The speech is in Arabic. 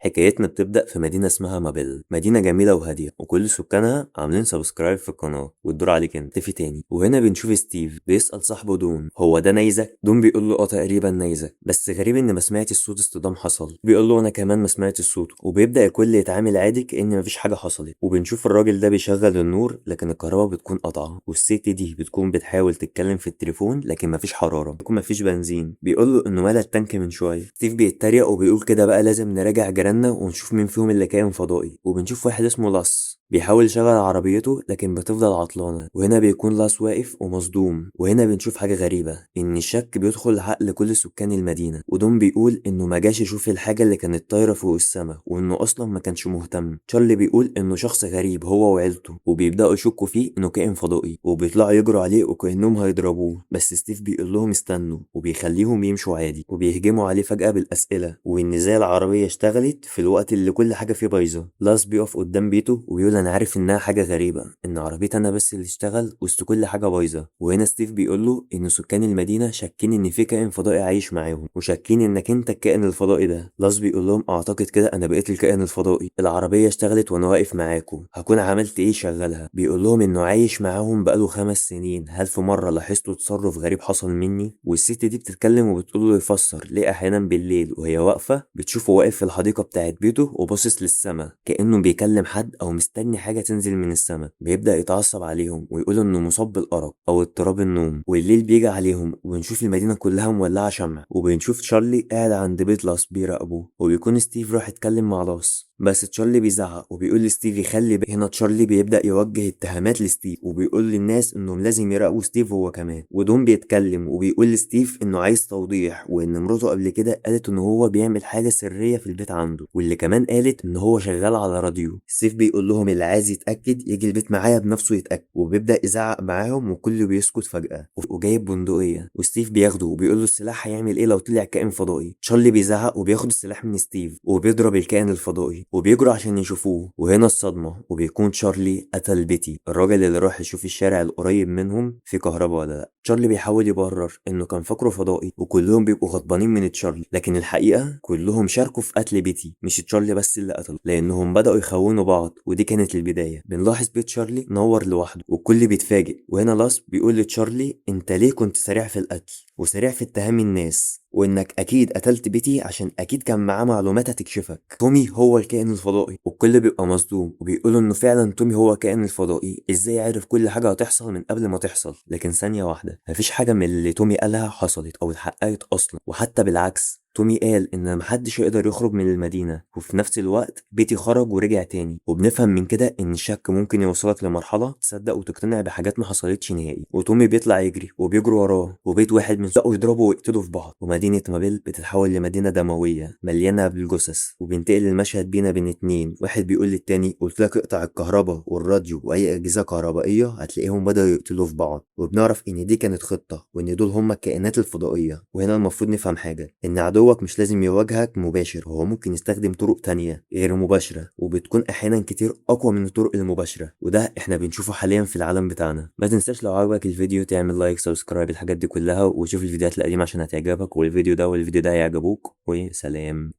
حكايتنا بتبدأ في مدينة اسمها مابيل، مدينة جميلة وهادية وكل سكانها عاملين سبسكرايب في القناة والدور عليك انت في تاني. وهنا بنشوف ستيف بيسأل صاحبه دون هو ده نيزك؟ دون بيقول له اه تقريبا نيزك، بس غريب ان ما سمعتش الصوت. اصطدام حصل، بيقول له انا كمان ما سمعتش الصوت. وبيبدأ الكل يتعامل عادي كأن مفيش حاجة حصلت. وبنشوف الراجل ده بيشغل النور لكن الكهرباء بتكون قطعة، والست دي بتكون بتحاول تتكلم في التليفون لكن مفيش حرارة، بيكون مفيش بنزين. بيقول له انه ملا التانك من شوية. ستيف بيتريق وبيقول كده بقى لازم نراجع جيراننا ونشوف مين فيهم اللي كائن فضائي. وبنشوف واحد اسمه لاس بيحاول يشغل عربيته لكن بتفضل عطلانة. وهنا بيكون لاس واقف ومصدوم. وهنا بنشوف حاجة غريبة، ان الشك بيدخل عقل كل سكان المدينة. ودون بيقول انه ما جاش يشوف الحاجة اللي كانت طايرة فوق السما وانه اصلا ما كانش مهتم. تشارلي بيقول انه شخص غريب هو وعيلته، وبيبدأوا يشكوا فيه انه كائن فضائي وبيطلعوا يجروا عليه وكأنهم هيضربوه. بس ستيف بيقول لهم استنوا وبيخليهم يمشوا عادي. وبيهجموا عليه فجأة بالأسئلة وان ازاي العربية اشتغلت في الوقت اللي كل حاجة فيه بايظة. لاس بيقف قدام بيته وبيقول انا عارف انها حاجة غريبة ان عربيتي انا بس اللي اشتغل وسط كل حاجة بايظة. وهنا ستيف بيقول له ان سكان المدينة شاكين ان في كائن فضائي عايش معاهم وشاكين انك انت الكائن الفضائي ده. لاس بيقول لهم اعتقد كده انا بقيت الكائن الفضائي. العربية اشتغلت وانا واقف معاكم، هكون عملت ايه شغلها؟ بيقول لهم انه عايش معاهم بقاله 5 سنين، هل في مرة لاحظتوا تصرف غريب حصل مني؟ والست دي بتتكلم وبتقول له يفسر ليه احيانا بالليل وهي واقفة بتشوفه واقف في الحديقة بتاعت بيته وباصص للسما كأنه بيكلم حد او مستني حاجة تنزل من السما. بيبدأ يتعصب عليهم ويقول انه مصاب بالأرق او اضطراب النوم. والليل بيجي عليهم وبنشوف المدينة كلها مولعة شمع. وبنشوف تشارلي قاعد عند بيت لاس بيراقبه. وبيكون ستيف راح يتكلم مع لاس بس تشارلي بيزعق وبيقول لستيف يخلي هنا تشارلي بيبدأ يوجه اتهامات لستيف وبيقول للناس انهم لازم يراقبوا ستيف هو كمان. ودون بيتكلم وبيقول لستيف انه عايز توضيح وان مراته قبل كده قالت ان هو بيعمل حاجة سرية في البيت عنده، واللي كمان قالت ان هو شغال على راديو. ستيف بيقول لهم اللي عايز يتأكد يجي البيت معايا بنفسه يتأكد. وبيبدأ يزعق معاهم وكله بيسكت فجأة. وجايب بندقية وستيف بياخده وبيقول له السلاح هيعمل ايه لو طلع كائن فضائي. تشارلي بيزعق وبياخد السلاح من ستيف وبيضرب الكائن الفضائي وبيجروا عشان يشوفوه. وهنا الصدمة وبيكون تشارلي قتل بيتي، الراجل اللي راح يشوف الشارع القريب منهم في كهرباء ولا لا. تشارلي بيحاول يبرر انه كان فاكره فضائي وكلهم بيبقوا غضبانين من تشارلي، لكن الحقيقة كلهم شاركوا في قتل بيتي، مش تشارلي بس اللي قتله، لانهم بدأوا يخونوا بعض ودي كانت البداية. بنلاحظ بيت تشارلي نور لوحده والكل بيتفاجئ. وهنا لاس بيقول لتشارلي انت ليه كنت سريع في القتل وسريع في اتهام الناس، وانك اكيد قتلت بيتي عشان اكيد كان معاه معلومات هتكشفك. تومي هو الكائن الفضائي والكل بيبقى مصدوم وبيقولوا انه فعلا تومي هو الكائن الفضائي. ازاي عارف كل حاجه هتحصل من قبل ما تحصل؟ لكن ثانيه واحده، مفيش حاجه من اللي تومي قالها حصلت او اتحققت اصلا، وحتى بالعكس تومي قال ان محدش يقدر يخرج من المدينة، وفي نفس الوقت بيتي خرج ورجع تاني. وبنفهم من كده ان الشك ممكن يوصلك لمرحلة تصدق وتقتنع بحاجات ما حصلتش نهائي. وتومي بيطلع يجري وبيجروا وراه وبيت واحد من بقوا يضربوا ويقتلوا في بعض. ومدينة مابيل بتتحول لمدينة دموية مليانة بالجثث. وبينتقل المشهد بينا بين اتنين، واحد بيقول للتاني قلت لك اقطع الكهرباء والراديو واي اجهزة كهربائية هتلاقيهم بدأوا يقتلوا في بعض. وبنعرف ان دي كانت خطة وان دول هما الكائنات الفضائية. وهنا المفروض نفهم حاجة، ان عدوك مش لازم يواجهك مباشر، هو ممكن يستخدم طرق تانية غير مباشرة وبتكون احيانا كتير اقوى من الطرق المباشرة. وده احنا بنشوفه حاليا في العالم بتاعنا. ما تنساش لو عجبك الفيديو تعمل لايك سبسكرايب الحاجات دي كلها، وشوف الفيديوهات القديمة عشان هتعجبك. والفيديو ده والفيديو ده هيعجبوك. وسلام.